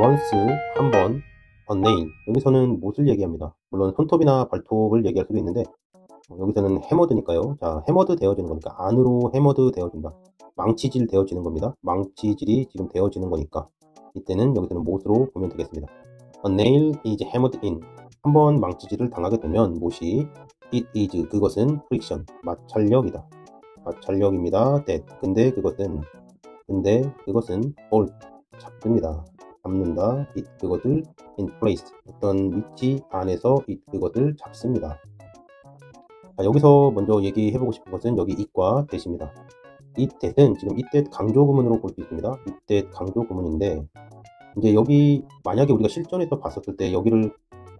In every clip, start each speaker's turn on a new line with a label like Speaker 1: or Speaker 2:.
Speaker 1: once 한번, a nail 여기서는 못을 얘기합니다. 물론 손톱이나 발톱을 얘기할 수도 있는데 여기서는 해머드니까요. 자, 해머드 되어지는 거니까 안으로 해머드 되어진다. 망치질 되어지는 겁니다. 망치질이 지금 되어지는 거니까 이때는 여기서는 못으로 보면 되겠습니다. A nail is hammered in. 한번 망치질을 당하게 되면 못이 it is 그것은 friction 마찰력이다. 마찰력입니다. that 근데 그것은 hold 잡습니다. 잡는다. it 그것을 in place 어떤 위치 안에서 it 그것을 잡습니다. 자, 여기서 먼저 얘기해보고 싶은 것은 여기 it과 that입니다. it that은 지금 it that 강조 구문으로 볼 수 있습니다. it that 강조 구문인데 이제 여기 만약에 우리가 실전에서 봤었을 때 여기를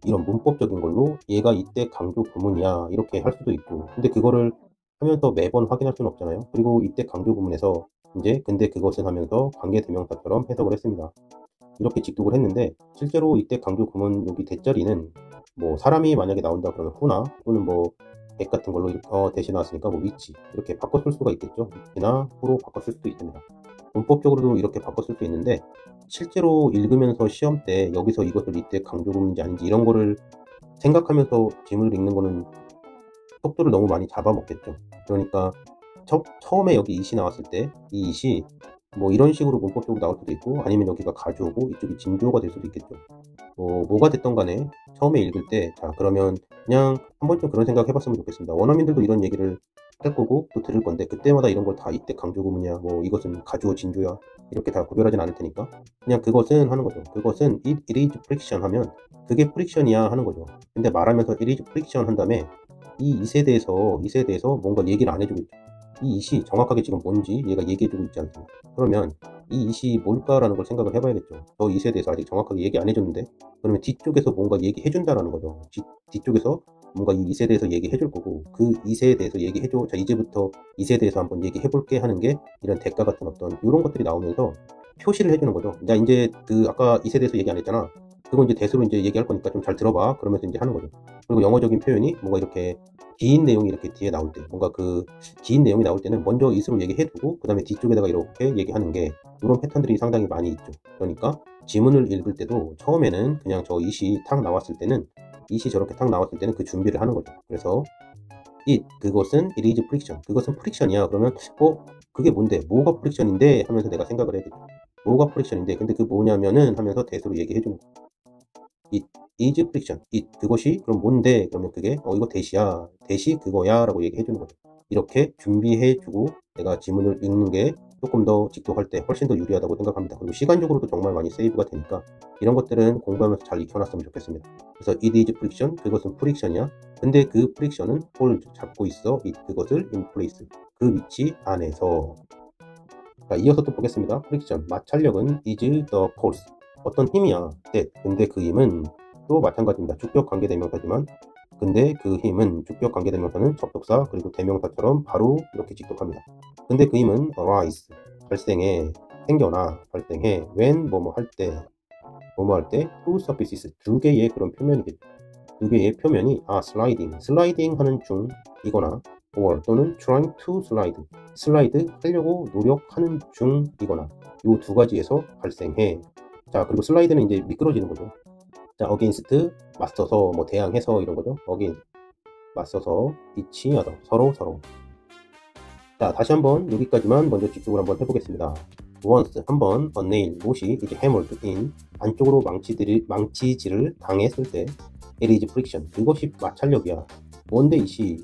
Speaker 1: 이런 문법적인 걸로 얘가 이때 강조 구문이야 이렇게 할 수도 있고 근데 그거를 하면서 매번 확인할 수는 없잖아요. 그리고 이때 강조 구문에서 이제 근데 그것은 하면서 관계대명사처럼 해석을 했습니다. 이렇게 직독을 했는데 실제로 이때 강조 구문 여기 대자리는 뭐 사람이 만약에 나온다 그러면 who나 또는 뭐 that 같은 걸로 대신 나왔으니까 뭐 which 이렇게 바꿔 쓸 수가 있겠죠. which나 who로 바꿔 쓸 수도 있습니다. 문법적으로도 이렇게 바꿔 쓸 수 있는데 실제로 읽으면서 시험 때 여기서 이것을 이때 강조 구문인지 아닌지 이런 거를 생각하면서 지문을 읽는 거는 속도를 너무 많이 잡아먹겠죠. 그러니까 처음에 여기 it이 나왔을 때 이 it이 뭐 이런 식으로 문법적으로 나올 수도 있고 아니면 여기가 가주어고 이쪽이 진주어가 될 수도 있겠죠. 뭐가 됐던 간에 처음에 읽을 때 자 그러면 그냥 한 번쯤 그런 생각 해봤으면 좋겠습니다. 원어민들도 이런 얘기를 할 거고 또 들을 건데 그때마다 이런 걸 다 이때 강조 구문이야 뭐 이것은 가주어 진주야 이렇게 다 구별하진 않을 테니까 그냥 그것은 하는 거죠. 그것은 it is friction 하면 그게 friction이야 하는 거죠. 근데 말하면서 it is friction 한 다음에 이 it에 대해서 뭔가 얘기를 안 해주고 있죠. 이 it이 정확하게 지금 뭔지 얘가 얘기해주고 있지 않습니까? 그러면 이 it이 뭘까라는 걸 생각을 해봐야겠죠. 저 it에 대해서 아직 정확하게 얘기 안 해줬는데 그러면 뒤쪽에서 뭔가 얘기해준다라는 거죠. 뒤쪽에서 뭔가 이 it에 대해서 얘기해줄 거고 그 it에 대해서 얘기해줘. 자 이제부터 it에 대해서 한번 얘기해볼게 하는 게 이런 대가 같은 어떤 이런 것들이 나오면서 표시를 해주는 거죠. 자 이제 그 아까 it에 대해서 얘기 안 했잖아. 그거 이제 대수로 이제 얘기할 거니까 좀 잘 들어봐. 그러면서 이제 하는 거죠. 그리고 영어적인 표현이 뭔가 이렇게 긴 내용이 이렇게 뒤에 나올 때 뭔가 그 긴 내용이 나올 때는 먼저 it으로 얘기해두고 그 다음에 뒤쪽에다가 이렇게 얘기하는 게 이런 패턴들이 상당히 많이 있죠. 그러니까 지문을 읽을 때도 처음에는 그냥 저 it이 탁 나왔을 때는 it이 저렇게 탁 나왔을 때는 그 준비를 하는 거죠. 그래서 그것은 it is friction 그것은 프릭션이야. 그러면 그게 뭔데 뭐가 프릭션인데 하면서 내가 생각을 해야 되죠. 뭐가 프릭션인데 근데 그 뭐냐면은 하면서 대수로 얘기해주는 거죠. it is friction 그것이 그럼 뭔데 그러면 그게 이거 대시야 대시 그거야 라고 얘기해주는 거죠. 이렇게 준비해주고 내가 지문을 읽는 게 조금 더 직독할 때 훨씬 더 유리하다고 생각합니다. 그리고 시간적으로도 정말 많이 세이브가 되니까 이런 것들은 공부하면서 잘 익혀놨으면 좋겠습니다. 그래서 it is friction 그것은 프릭션이야. 근데 그 프릭션은 hold 잡고 있어 그것을 in place 그 위치 안에서. 자, 이어서 또 보겠습니다. 프릭션 마찰력은 is the force 어떤 힘이야. that 근데 그 힘은 또 마찬가지입니다. 주격 관계대명사지만 근데 그 힘은 주격 관계대명사는 접속사 그리고 대명사처럼 바로 이렇게 직독합니다. 근데 그 힘은 arise 발생해 생겨나 발생해 when 뭐뭐 할 때 two surfaces 두 개의 그런 표면이겠죠. 두 개의 표면이 슬라이딩 하는 중이거나 or 또는 trying to 슬라이드 하려고 노력하는 중이거나 이 두 가지에서 발생해. 자 그리고 슬라이드는 이제 미끄러지는 거죠. 자 against 맞서서 뭐 대항해서 이런 거죠. against 맞서서 비치하다 서로. 자 다시 한번 여기까지만 먼저 직접으로 한번 해보겠습니다. once 한번 a nail 못이 이제 hammered in 안쪽으로 망치질을 당했을 때 it is friction 그것이 마찰력이야. 뭔데 it이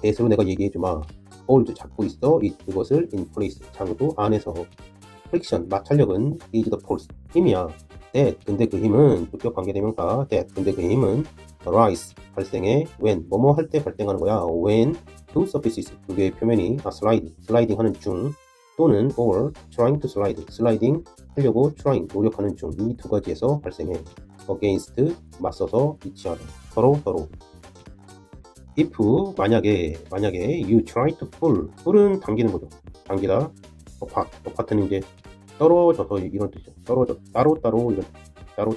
Speaker 1: 대수로 내가 얘기해주마. hold 잡고 있어 그것을 in place 장소 안에서. friction 마찰력은 is the force 힘이야. that 근데 그 힘은 주격 관계대명사 that 근데 그 힘은 arise 발생해 when 뭐뭐 할 때 발생하는 거야. when two surfaces 두 개의 표면이 슬라이딩 하는 중 또는 or trying to 슬라이딩 하려고 노력하는 중 이 두 가지에서 발생해. against 맞서서 비치하다 서로. if 만약에 you try to pull은 당기는 거죠. 당기다 appart는 이제 떨어져서 이런 뜻이죠. 따로 이런 따로.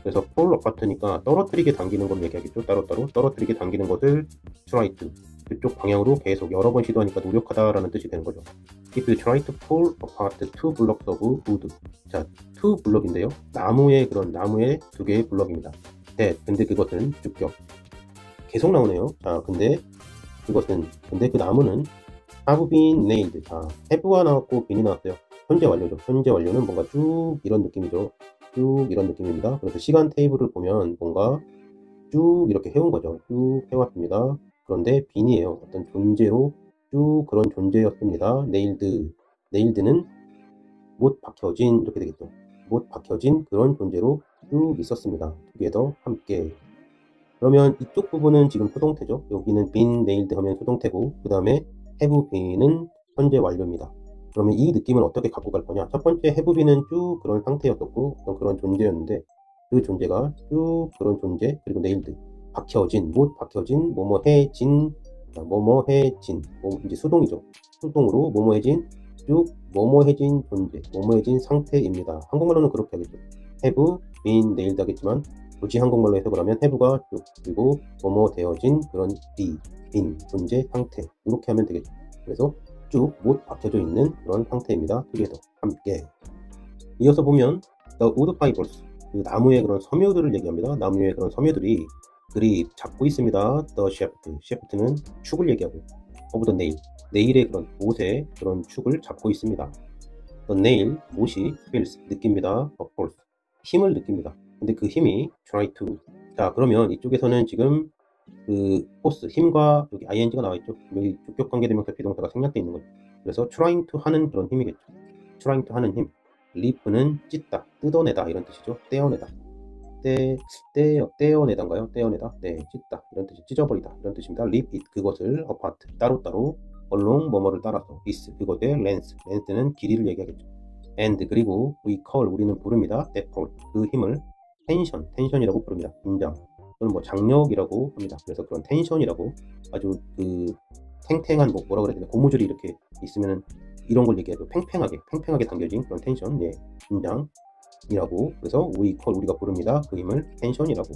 Speaker 1: 그래서 pull apart니까 떨어뜨리게 당기는 걸 얘기하겠죠. 따로 떨어뜨리게 당기는 것을 try to 그쪽 방향으로 계속 여러 번 시도하니까 노력하다라는 뜻이 되는 거죠. If you try to pull apart two blocks of wood. 자, two 블럭인데요. 나무의 두 개의 블럭입니다. 근데 그것은 주격. 계속 나오네요. 자, 근데 그 나무는 have been nailed. 자, have가 나왔고 bean이 나왔어요. 현재 완료죠. 현재 완료는 뭔가 쭉 이런 느낌이죠. 쭉 이런 느낌입니다. 그래서 시간 테이블을 보면 뭔가 쭉 이렇게 해온 거죠. 쭉 해왔습니다. 그런데 빈이에요. 어떤 존재로 쭉 그런 존재였습니다. 네일드는 못 박혀진 이렇게 되겠죠. 못 박혀진 그런 존재로 쭉 있었습니다. 두 개 더 함께. 그러면 이쪽 부분은 지금 수동태죠. 여기는 been nailed 하면 수동태고, 그 다음에 have been은 현재 완료입니다. 그러면 이 느낌을 어떻게 갖고 갈 거냐? 첫 번째 have been은 쭉 그런 상태였었고 어떤 그런 존재였는데, 그 존재가 쭉 그런 존재, 그리고 nailed 박혀진, 못 박혀진, 뭐뭐해진, 이제 수동이죠. 수동으로 뭐뭐해진, 쭉 뭐뭐해진 존재, 뭐뭐해진 상태입니다. 한국말로는 그렇게 하겠죠. have been nailed 하겠지만 굳이 한국말로 해석을 하면 have가 쭉, 그리고 뭐뭐 되어진 그런 been 존재 상태, 이렇게 하면 되겠죠. 그래서 쭉 못 박혀져 있는 그런 상태입니다. 두 개 더 함께. 이어서 보면 the wood fibers, 그 나무의 그런 섬유들을 얘기합니다. 나무의 그런 섬유들이 그립 잡고 있습니다. the shaft는 축을 얘기하고, of the nail, 네일의 그런 못의 그런 축을 잡고 있습니다. the nail, 못이 feels 느낍니다. of force, 힘을 느낍니다. 근데 그 힘이 try to. 자, 그러면 이쪽에서는 지금 그 force, 힘과 여기 ing가 나와 있죠. 여기 주격 관계대명사 비동사가 생략되어 있는 거죠. 그래서 trying to 하는 그런 힘이겠죠. trying to 하는 힘. rip는 찢다, 뜯어내다 이런 뜻이죠. 떼어내다. 떼어내다인가요? 떼어내다. 네, 찢다 이런 뜻이, 찢어버리다 이런 뜻입니다. rip it, 그것을 apart, 따로따로, along 뭐뭐를 따라서, is 그것의 length는 길이를 얘기하겠죠. and 그리고 we call, 우리는 부릅니다. that force, 그 힘을 텐션이라고 부릅니다. 긴장 또는 뭐 장력이라고 합니다. 그래서 그런 텐션이라고, 아주 그 탱탱한 뭐라 그래야 되나, 고무줄이 이렇게 있으면은 이런 걸 얘기하죠. 팽팽하게 당겨진 그런 텐션, 네, 긴장이라고. 그래서 we call, 우리가 부릅니다. 그 힘을 텐션이라고.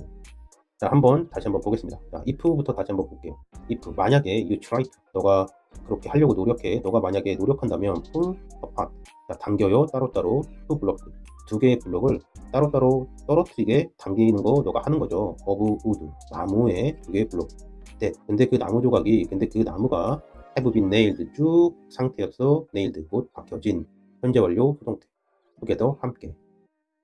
Speaker 1: 자, 다시 한번 보겠습니다. 자, if부터 다시 한번 볼게요. if, 만약에 you try to, 너가 그렇게 하려고 노력해, 너가 만약에 노력한다면 pull apart, 자, 당겨요, 따로따로, two blocks, 두 개의 블록을 따로따로 떨어뜨리게 당기는 거 너가 하는 거죠. of wood, 나무의 두 개의 블록. 네, 근데 그 나무가 have been nailed, 쭉 상태였어. nailed, 곧 박혀진, 현재 완료 수동태. 두 개 더 함께.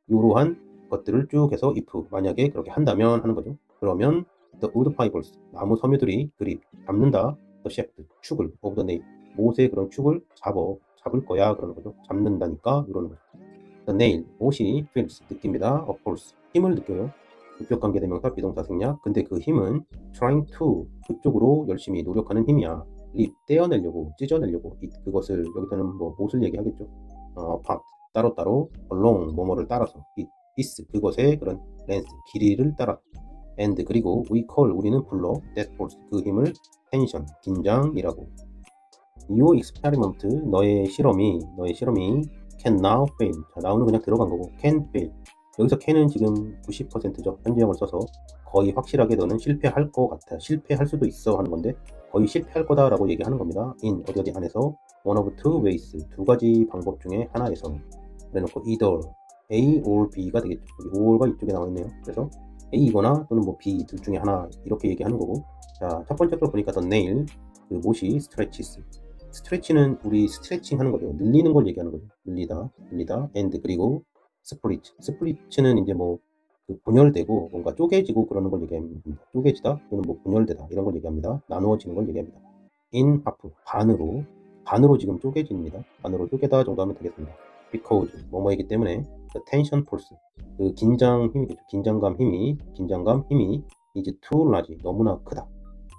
Speaker 1: 이러한 것들을 쭉 해서 if, 만약에 그렇게 한다면 하는 거죠. 그러면 the wood fibers, 나무 섬유들이 그립, 잡는다. the shaft, 축을, of the nail, 못의 그런 축을 잡을 거야 그러는 거죠. 잡는다니까 이러는 거죠. the nail, 못이 feels, 느낍니다. of force, 힘을 느껴요. 주격관계대명사 비동사 생략. 근데 그 힘은 trying to, 그쪽으로 열심히 노력하는 힘이야. rip, 떼어내려고, 찢어내려고, it, 그것을, 여기서는 뭐 못을 얘기하겠죠. apart, 따로따로, along, 뭐뭐를 따라서, it, is, 그것의 그런 length, 길이를 따라, and 그리고 we call, 우리는 불러, that force, 그 힘을 tension, 긴장이라고. Your experiment, 너의 실험이 can now fail. 자, now는 그냥 들어간 거고, can fail. 여기서 can은 지금 90%죠. 현재형을 써서 거의 확실하게 너는 실패할 것 같아, 실패할 수도 있어 하는 건데, 거의 실패할 거다 라고 얘기하는 겁니다. in, 어디 안에서 one of two ways, 두 가지 방법 중에 하나에서. 그래놓고 either A or B가 되겠죠. 여기 or가 이쪽에 나와 있네요. 그래서 A이거나 또는 뭐 B 둘 중에 하나, 이렇게 얘기하는 거고. 자, 첫 번째 걸 보니까 the nail, 그 못이 스트레치는 우리 스트레칭 하는 거죠. 늘리는 걸 얘기하는 거죠. 늘리다. and 그리고 스플릿는 이제 뭐 그 분열되고 뭔가 쪼개지고 그러는 걸 얘기합니다. 쪼개지다 또는 뭐 분열되다 이런 걸 얘기합니다. 나누어지는 걸 얘기합니다. in half, 반으로 지금 쪼개집니다. 반으로 쪼개다 정도 하면 되겠습니다. because 뭐뭐이기 때문에 the tension force, 그 긴장감 힘이 is too large, 너무나 크다.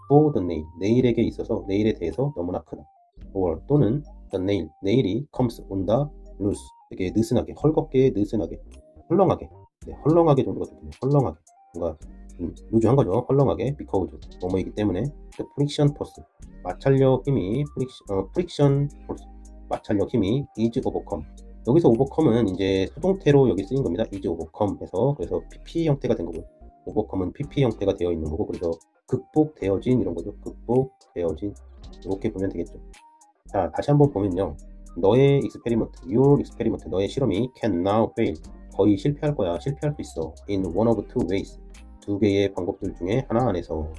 Speaker 1: for the nail, 네일에 대해서 너무나 크다. or 또는 the nail, 네일이 comes, 온다. loose, 되게 느슨하게, 헐겁게, 느슨하게, 헐렁하게 정도가 좋겠네요. 헐렁하게, 뭔가 루즈한 거죠. 헐렁하게, because 뭐뭐이기 때문에. the friction force, 마찰력 힘이 friction force, 마찰력 힘이 is overcome. 여기서 overcome은 이제 수동태로 여기 쓰인 겁니다. is overcome 해서, 그래서 PP 형태가 된 거고요. overcome은 PP 형태가 되어 있는 거고, 그래서 극복되어진 이런 거죠. 극복되어진. 이렇게 보면 되겠죠. 자, 다시 한번 보면요. 너의 your experiment, 너의 실험이 can now fail. 거의 실패할 거야. 실패할 수 있어. in one of two ways. 두 개의 방법들 중에 하나 안에서.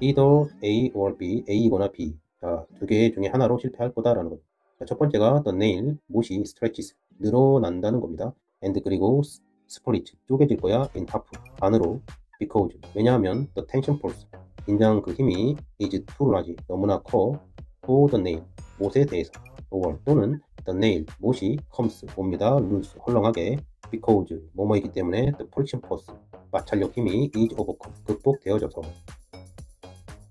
Speaker 1: either A or B, A이거나 B. 자, 두 개 중에 하나로 실패할 거다라는 거죠. 자, 첫 번째가 the nail, 못이 stretches, 늘어난다는 겁니다. and 그리고 split, 쪼개질 거야. in half, 반으로. because, 왜냐하면 the tension force, 긴장 그 힘이 is too large, 너무나 커. for the nail, 못에 대해서. or 또는 the nail, 못이 comes, 옵니다. loose, 헐렁하게. because, 뭐뭐이기 때문에 the friction force, 마찰력 힘이 is overcome, 극복되어져서.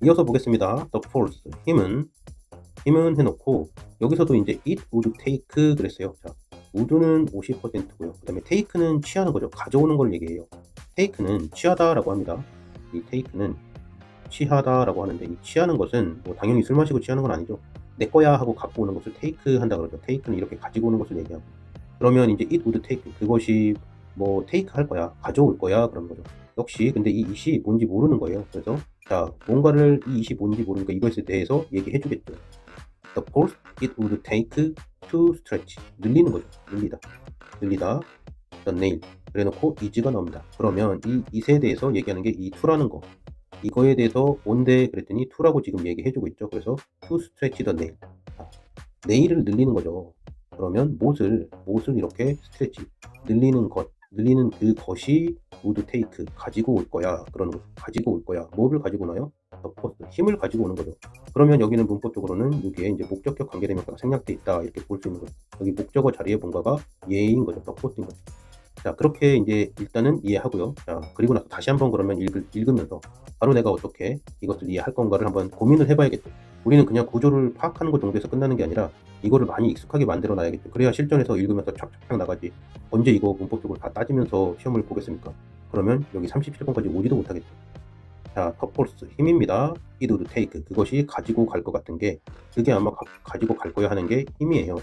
Speaker 1: 이어서 보겠습니다. the force, 힘은 해놓고, 여기서도 이제 it would take 그랬어요. 자, would는 50%고요. 그 다음에 take는 취하는 거죠. 가져오는 걸 얘기해요. take는 취하다라고 합니다. 이 take는 취하다라고 하는데, 이 취하는 것은 뭐 당연히 술 마시고 취하는 건 아니죠. 내 거야 하고 갖고 오는 것을 take 한다 그러죠. take는 이렇게 가지고 오는 것을 얘기하고, 그러면 이제 it would take, 그것이 뭐 take 할 거야, 가져올 거야, 그런 거죠. 역시 근데 이 it이 뭔지 모르는 거예요. 그래서 자, 뭔가를, 이 it이 뭔지 모르니까 이것에 대해서 얘기해 주겠죠. The force it would take to stretch, 늘리는 거죠. 늘리다. the nail, 그래 놓고 is가 나옵니다. 그러면 이 it에 대해서 얘기하는 게 이 to라는 거, 이거에 대해서 뭔데 그랬더니 to라고 지금 얘기해 주고 있죠. 그래서 to stretch the nail, nail을 늘리는 거죠. 그러면 못을 이렇게 스트레치, 늘리는 그것이 would take, 가지고 올 거야. 그런 거, 가지고 올 거야. 뭐를 가지고 나요? the force, 힘을 가지고 오는 거죠. 그러면 여기는 문법적으로는 여기에 이제 목적격 관계대명사가 생략돼 있다, 이렇게 볼 수 있는 거죠. 여기 목적어 자리에 뭔가가 예인 거죠. the force인 거죠. 자, 그렇게 이제 일단은 이해하고요. 자, 그리고 나서 다시 한번 그러면 읽으면서 바로 내가 어떻게 이것을 이해할 건가를 한번 고민을 해봐야겠죠. 우리는 그냥 구조를 파악하는 것 정도에서 끝나는 게 아니라 이거를 많이 익숙하게 만들어 놔야겠죠. 그래야 실전에서 읽으면서 촥촥 나가지. 언제 이거 문법적으로 다 따지면서 시험을 보겠습니까? 그러면 여기 37번까지 오지도 못하겠죠. 자, the force, 힘입니다. it would take, 그것이 가지고 갈 것 같은 게, 그게 아마 가지고 갈 거야 하는 게 힘이에요.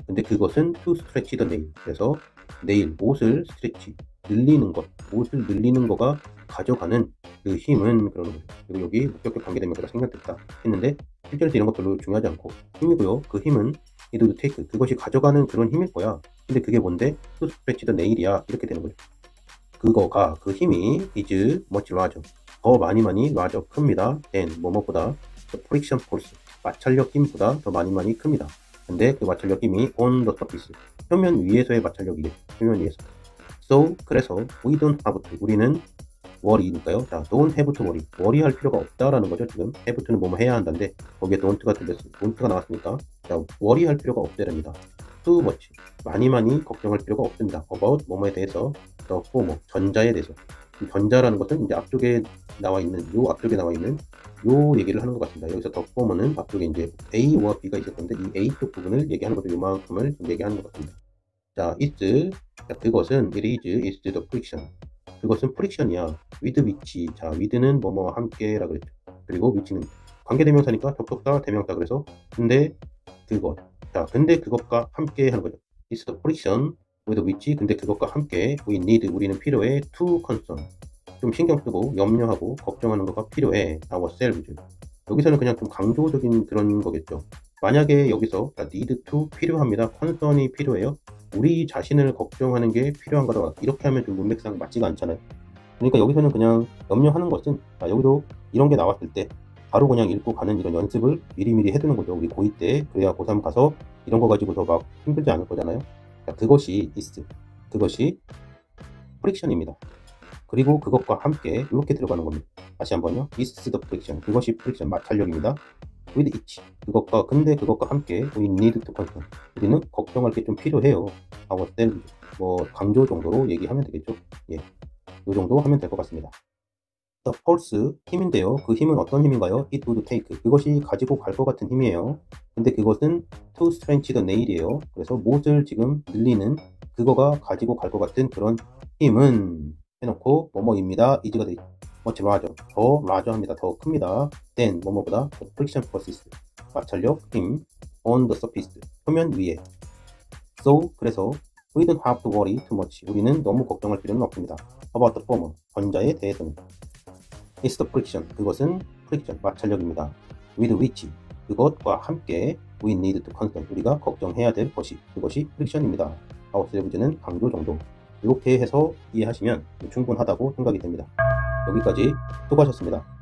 Speaker 1: 근데 그것은 to stretch the nail, 그래서 nail, 못을 stretch, 늘리는 것, 못을 늘리는 거가 가져가는 그 힘은, 그런 거죠. 그리고 여기 목적격 관계대명사가 생략됐다 했는데 실제로 이런 거 별로 중요하지 않고, 힘이고요. 그 힘은 it would take, 그것이 가져가는 그런 힘일 거야. 근데 그게 뭔데? to stretch the nail이야, 이렇게 되는 거죠. 그거가, 그 힘이 is much larger, 더 많이 larger, 큽니다. than 뭐뭐보다 the friction force, 마찰력 힘보다 더 많이 큽니다. 근데 그 마찰력 힘이 on the surface, 표면 위에서의 마찰력이겠죠. 표면 위에서. So, 그래서 we don't have to, 우리는 worry니까요. 자, don't have to worry, worry할 필요가 없다라는 거죠. 지금 have to는 뭐뭐 해야 한다는데 거기에 don't가 나왔으니까, 자, worry할 필요가 없다랍니다. too much, 많이 걱정할 필요가 없습니다. about 뭐뭐에 대해서, the former, 전자에 대해서. 이 전자라는 것은 이제 앞쪽에 나와 있는 요 얘기를 하는 것 같습니다. 여기서 the former는 앞쪽에 이제 A와 B가 있을 건데 이 A 쪽 부분을 얘기하는 것도 요만큼을 좀 얘기하는 것 같습니다. 자, is, 자, 그것은 is the friction, 그것은 프릭션이야. with which, 자, with는 뭐뭐 함께라 그랬죠. 그리고 which는 관계대명사니까 접속사 대명사, 그래서 근데 그것, 자, 근데 그것과 함께 하는 거죠. is the friction with which, 근데 그것과 함께 we need, 우리는 필요해, to concern, 좀 신경 쓰고 염려하고 걱정하는 것과 필요해, ourselves. 여기서는 그냥 좀 강조적인 그런 거겠죠. 만약에 여기서 need to, 필요합니다, concern이 필요해요, 우리 자신을 걱정하는 게 필요한 거다, 이렇게 하면 좀 문맥상 맞지가 않잖아요. 그러니까 여기서는 그냥 염려하는 것은, 여기도 이런 게 나왔을 때 바로 그냥 읽고 가는 이런 연습을 미리미리 해두는 거죠. 우리 고2 때. 그래야 고3 가서 이런 거 가지고서 막 힘들지 않을 거잖아요. 자, 그것이 is, 그것이 프릭션입니다. 그리고 그것과 함께 이렇게 들어가는 겁니다. 다시 한번요. is the friction, 그것이 프릭션, 마찰력입니다. with it, 그것과, 근데 그것과 함께 we need to concern, 우리는 걱정할 게 좀 필요해요. ourselves, 뭐 강조 정도로 얘기하면 되겠죠. 예, 이 정도 하면 될 것 같습니다. the force, 힘인데요. 그 힘은 어떤 힘인가요? it would take, 그것이 가지고 갈 것 같은 힘이에요. 근데 그것은 to stretch the nail이에요. 그래서 못을 지금 늘리는, 그거가 가지고 갈 것 같은 그런 힘은 해놓고 뭐뭐입니다. is가 되죠. much larger, 더 larger 합니다. 더 큽니다. than 뭐뭐보다 the friction forces, 마찰력 힘, on the surface, 표면 위에. So, 그래서 We don't have to worry too much. 우리는 너무 걱정할 필요는 없습니다. About the former, 전자에 대해서는. It's the friction. 그것은 friction, 마찰력입니다. With which, 그것과 함께 we need to concern. 우리가 걱정해야 될 것이, 그것이 friction입니다. ourselves는 강조 정도. 이렇게 해서 이해하시면 충분하다고 생각이 됩니다. 여기까지 수고하셨습니다.